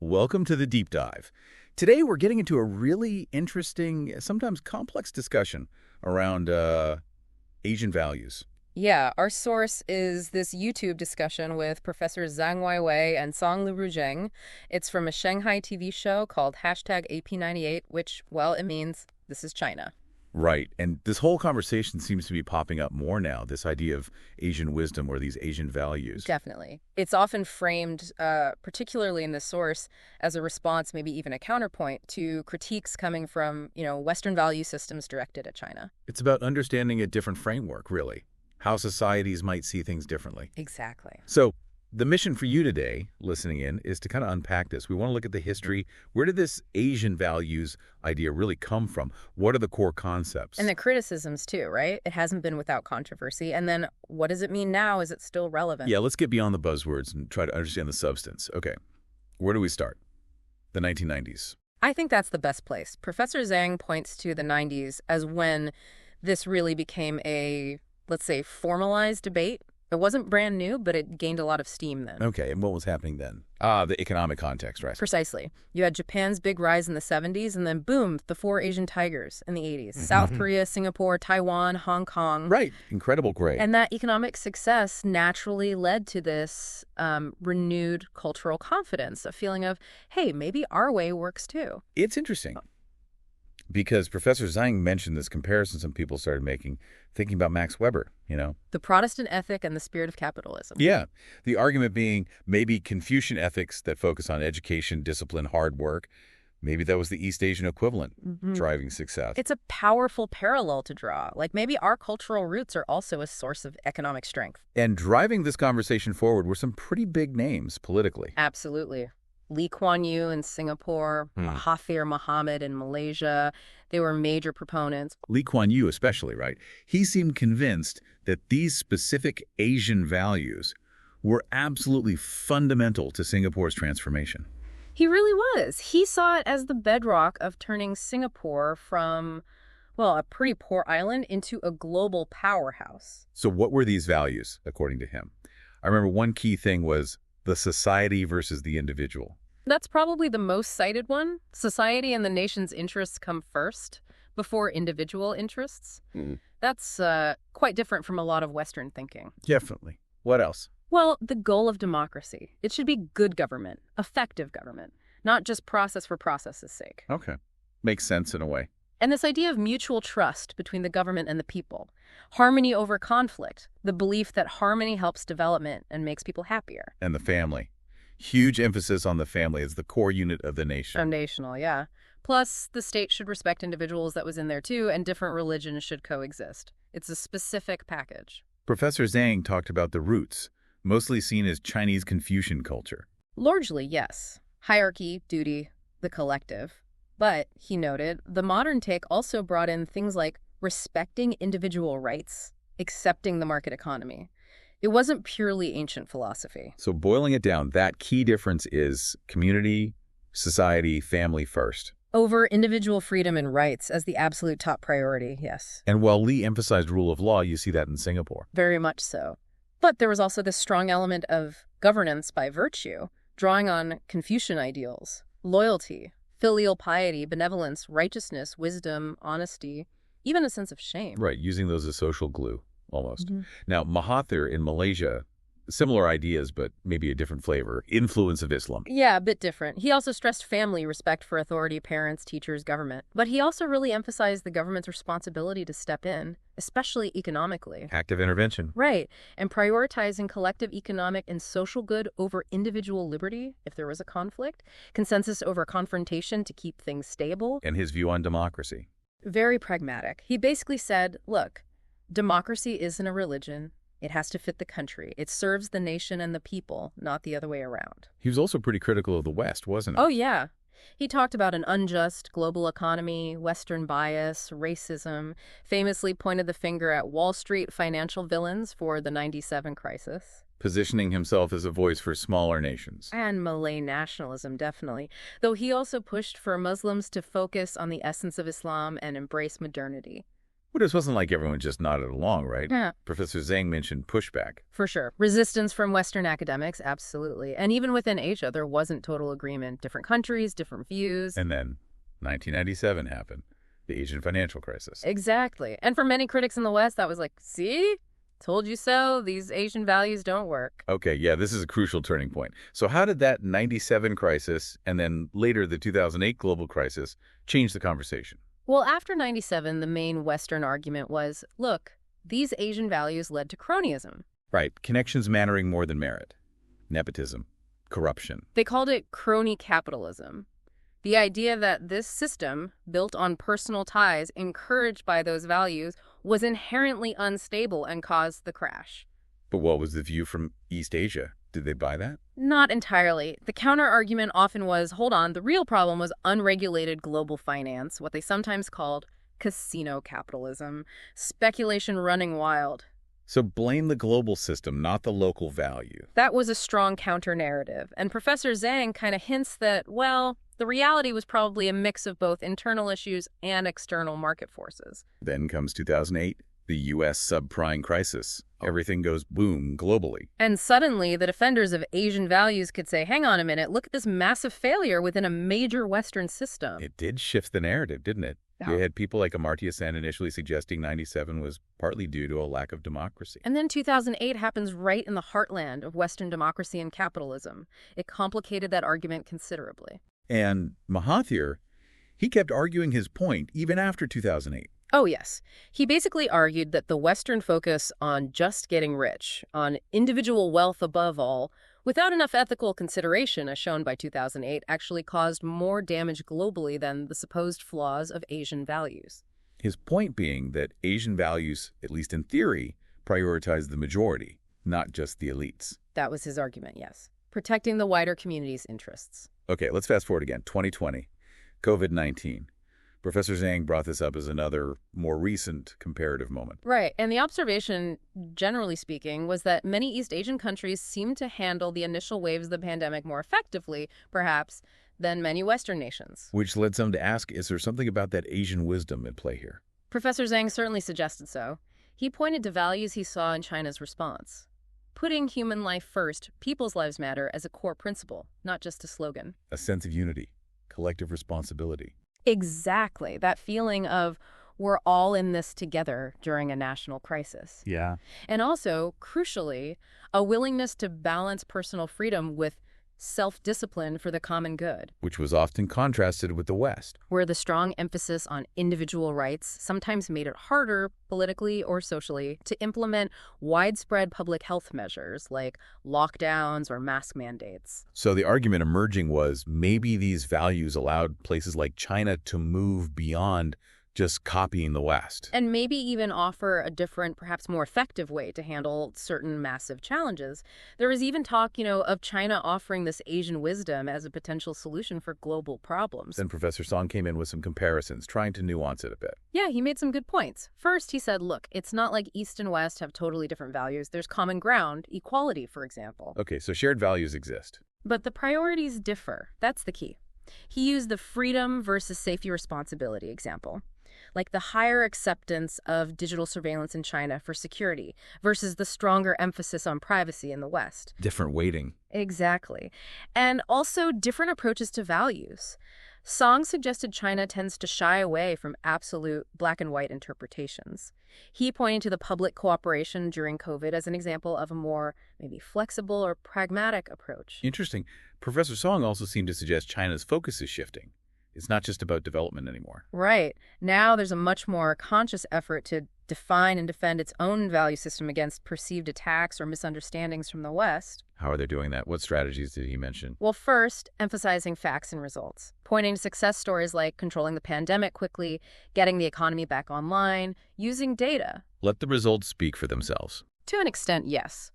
Welcome to the Deep Dive. Today we're getting into a really interesting, sometimes complex discussion around Asian values. Yeah, our source is this YouTube discussion with Professor Zhang Weiwei and Song Liru Zheng. It's from a Shanghai TV show called #EP98, which, well, it means this is China. Right, and this whole conversation seems to be popping up more now, this idea of Asian wisdom or these Asian values. Definitely. It's often framed, particularly in the source, as a response, maybe even a counterpoint to critiques coming from, Western value systems directed at China. It's about understanding a different framework, really, how societies might see things differently. Exactly. So the mission for you today, listening in, is to kind of unpack this. We want to look at the history. Where did this Asian values idea really come from? What are the core concepts? And the criticisms, too, right? It hasn't been without controversy. And then what does it mean now? Is it still relevant? Yeah, let's get beyond the buzzwords and try to understand the substance. Okay, where do we start? The 1990s. I think that's the best place. Professor Zhang points to the 90s as when this really became a, let's say, formalized debate. It wasn't brand new, but it gained a lot of steam then. Okay, and what was happening then? The economic context, right? Precisely. You had Japan's big rise in the 70s, and then boom, the four Asian tigers in the 80s. South Korea, Singapore, Taiwan, Hong Kong. Right, incredible growth. And that economic success naturally led to this renewed cultural confidence, a feeling of, hey, maybe our way works too. It's interesting because Professor Zhang mentioned this comparison some people started making, thinking about Max Weber, The Protestant ethic and the spirit of capitalism. Yeah, the argument being maybe Confucian ethics that focus on education, discipline, hard work. Maybe that was the East Asian equivalent, driving success. It's a powerful parallel to draw. Like maybe our cultural roots are also a source of economic strength. And driving this conversation forward were some pretty big names politically. Absolutely. Lee Kuan Yew in Singapore, Mahathir Mohamad in Malaysia. They were major proponents. Lee Kuan Yew especially, right? He seemed convinced that these specific Asian values were absolutely fundamental to Singapore's transformation. He really was. He saw it as the bedrock of turning Singapore from, well, a pretty poor island into a global powerhouse. So what were these values, according to him? I remember one key thing was the society versus the individual. That's probably the most cited one. Society and the nation's interests come first, before individual interests. That's quite different from a lot of Western thinking. Definitely. What else? Well, the goal of democracy. It should be good government, effective government, not just process for process's sake. Okay. Makes sense in a way. And this idea of mutual trust between the government and the people. Harmony over conflict. The belief that harmony helps development and makes people happier. And the family. Huge emphasis on the family as the core unit of the nation. Foundational, yeah. Plus, the state should respect individuals. That was in there too, and different religions should coexist. It's a specific package. Professor Zhang talked about the roots, mostly seen as Chinese Confucian culture. Largely, yes. Hierarchy, duty, the collective. But, he noted, the modern take also brought in things like respecting individual rights, accepting the market economy. It wasn't purely ancient philosophy. So boiling it down, that key difference is community, society, family first. Over individual freedom and rights as the absolute top priority, yes. And while Lee emphasized rule of law, you see that in Singapore. Very much so. But there was also this strong element of governance by virtue, drawing on Confucian ideals, loyalty, filial piety, benevolence, righteousness, wisdom, honesty, even a sense of shame. Right, using those as social glue, almost. Now, Mahathir in Malaysia, similar ideas, but maybe a different flavor, influence of Islam. Yeah, a bit different. He also stressed family, respect for authority, parents, teachers, government. But he also really emphasized the government's responsibility to step in, especially economically. Active intervention. Right, and prioritizing collective economic and social good over individual liberty if there was a conflict, consensus over confrontation to keep things stable. And his view on democracy. Very pragmatic. He basically said, look, democracy isn't a religion. It has to fit the country. It serves the nation and the people, not the other way around. He was also pretty critical of the West, wasn't he? Oh, yeah. He talked about an unjust global economy, Western bias, racism, famously pointed the finger at Wall Street financial villains for the '97 crisis. Positioning himself as a voice for smaller nations. And Malay nationalism, definitely. Though he also pushed for Muslims to focus on the essence of Islam and embrace modernity. Well, this wasn't like everyone just nodded along, right? Yeah. Professor Zhang mentioned pushback. For sure. Resistance from Western academics, absolutely. And even within Asia, there wasn't total agreement. Different countries, different views. And then 1997 happened, the Asian financial crisis. Exactly. And for many critics in the West, that was like, see? Told you so. These Asian values don't work. Okay, yeah, this is a crucial turning point. So how did that 97 crisis and then later the 2008 global crisis change the conversation? Well, after 97, the main Western argument was, look, these Asian values led to cronyism. Right, connections mattering more than merit. Nepotism, corruption. They called it crony capitalism. The idea that this system, built on personal ties encouraged by those values, was inherently unstable and caused the crash. But what was the view from East Asia? Did they buy that? Not entirely. The counter-argument often was, hold on, the real problem was unregulated global finance, what they sometimes called casino capitalism, speculation running wild. So blame the global system, not the local value. That was a strong counter-narrative, and Professor Zhang kind of hints that, well, the reality was probably a mix of both internal issues and external market forces. Then comes 2008, the U.S. subprime crisis. Everything goes boom globally. And suddenly, the defenders of Asian values could say, hang on a minute, look at this massive failure within a major Western system. It did shift the narrative, didn't it? Yeah. You had people like Amartya Sen initially suggesting 97 was partly due to a lack of democracy. And then 2008 happens right in the heartland of Western democracy and capitalism. It complicated that argument considerably. And Mahathir, he kept arguing his point even after 2008. Oh, yes. He basically argued that the Western focus on just getting rich, on individual wealth above all, without enough ethical consideration, as shown by 2008, actually caused more damage globally than the supposed flaws of Asian values. His point being that Asian values, at least in theory, prioritize the majority, not just the elites. That was his argument, yes. Protecting the wider community's interests. Okay, let's fast forward again. 2020, COVID-19. Professor Zhang brought this up as another, more recent comparative moment. Right, and the observation, generally speaking, was that many East Asian countries seemed to handle the initial waves of the pandemic more effectively, perhaps, than many Western nations. Which led some to ask, is there something about that Asian wisdom at play here? Professor Zhang certainly suggested so. He pointed to values he saw in China's response. Putting human life first, people's lives matter, as a core principle, not just a slogan. A sense of unity, collective responsibility. Exactly. That feeling of we're all in this together during a national crisis. Yeah. And also, crucially, a willingness to balance personal freedom with self-discipline for the common good. Which was often contrasted with the West. Where the strong emphasis on individual rights sometimes made it harder, politically or socially, to implement widespread public health measures like lockdowns or mask mandates. So the argument emerging was maybe these values allowed places like China to move beyond just copying the West. And maybe even offer a different, perhaps more effective way to handle certain massive challenges. There was even talk, of China offering this Asian wisdom as a potential solution for global problems. Then Professor Song came in with some comparisons, trying to nuance it a bit. Yeah, he made some good points. First, he said, look, it's not like East and West have totally different values. There's common ground, equality, for example. Okay, so shared values exist. But the priorities differ. That's the key. He used the freedom versus safety responsibility example. Like the higher acceptance of digital surveillance in China for security versus the stronger emphasis on privacy in the West. Different weighting. Exactly. And also different approaches to values. Song suggested China tends to shy away from absolute black and white interpretations. He pointed to the public cooperation during COVID as an example of a more maybe flexible or pragmatic approach. Interesting. Professor Song also seemed to suggest China's focus is shifting. It's not just about development anymore. Right. Now there's a much more conscious effort to define and defend its own value system against perceived attacks or misunderstandings from the West. How are they doing that? What strategies did he mention? Well, first, emphasizing facts and results, pointing to success stories like controlling the pandemic quickly, getting the economy back online, using data. Let the results speak for themselves. To an extent, yes.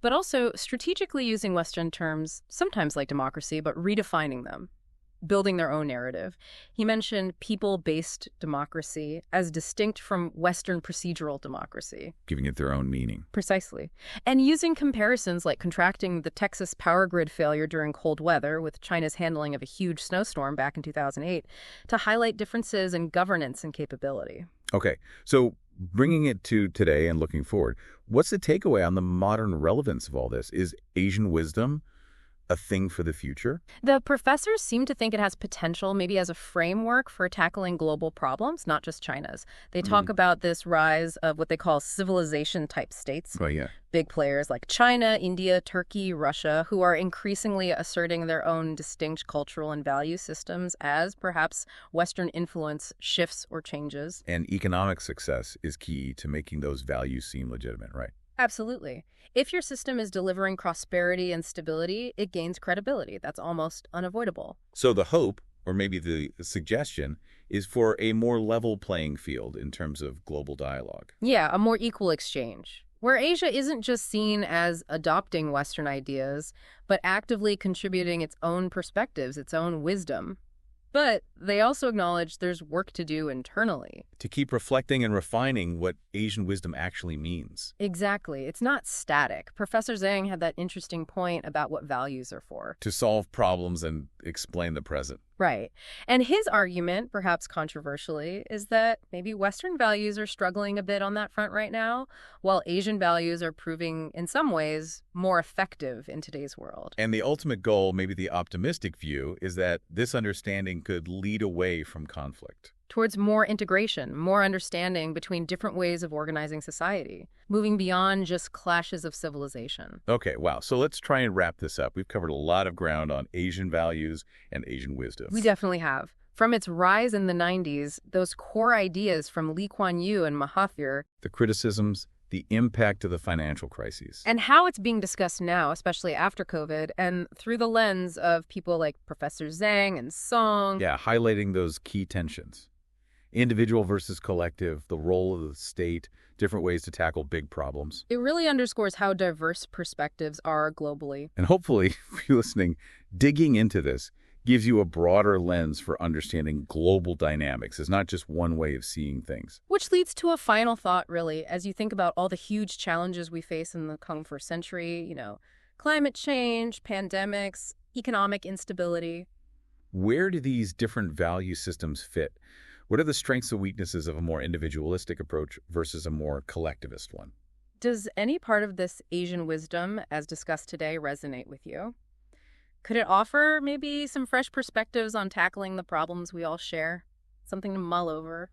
But also strategically using Western terms, sometimes like democracy, but redefining them. Building their own narrative. He mentioned people-based democracy as distinct from Western procedural democracy. Giving it their own meaning. Precisely. And using comparisons like contracting the Texas power grid failure during cold weather with China's handling of a huge snowstorm back in 2008 to highlight differences in governance and capability. Okay, so bringing it to today and looking forward, what's the takeaway on the modern relevance of all this? Is Asian wisdom a thing for the future? The professors seem to think it has potential maybe as a framework for tackling global problems, not just China's. They talk about this rise of what they call civilization-type states. Well, yeah. Big players like China, India, Turkey, Russia, who are increasingly asserting their own distinct cultural and value systems as perhaps Western influence shifts or changes. And economic success is key to making those values seem legitimate, right? Absolutely. If your system is delivering prosperity and stability, it gains credibility. That's almost unavoidable. So the hope, or maybe the suggestion, is for a more level playing field in terms of global dialogue. Yeah, a more equal exchange, where Asia isn't just seen as adopting Western ideas, but actively contributing its own perspectives, its own wisdom. But they also acknowledge there's work to do internally. To keep reflecting and refining what Asian wisdom actually means. Exactly. It's not static. Professor Zhang had that interesting point about what values are for. To solve problems and explain the present. Right. And his argument, perhaps controversially, is that maybe Western values are struggling a bit on that front right now, while Asian values are proving, in some ways, more effective in today's world. And the ultimate goal, maybe the optimistic view, is that this understanding could lead away from conflict. Towards more integration, more understanding between different ways of organizing society, moving beyond just clashes of civilization. Okay, wow. So let's try and wrap this up. We've covered a lot of ground on Asian values and Asian wisdom. We definitely have. From its rise in the 90s, those core ideas from Lee Kuan Yew and Mahathir, The criticisms, the impact of the financial crises. and how it's being discussed now, especially after COVID, and through the lens of people like Professor Zhang and Song. Yeah, highlighting those key tensions. Individual versus collective, the role of the state, different ways to tackle big problems. It really underscores how diverse perspectives are globally. And hopefully, if you're listening, digging into this gives you a broader lens for understanding global dynamics. It's not just one way of seeing things. Which leads to a final thought, really, as you think about all the huge challenges we face in the 21st century, climate change, pandemics, economic instability. Where do these different value systems fit? What are the strengths and weaknesses of a more individualistic approach versus a more collectivist one? Does any part of this Asian wisdom, as discussed today, resonate with you? Could it offer maybe some fresh perspectives on tackling the problems we all share? Something to mull over?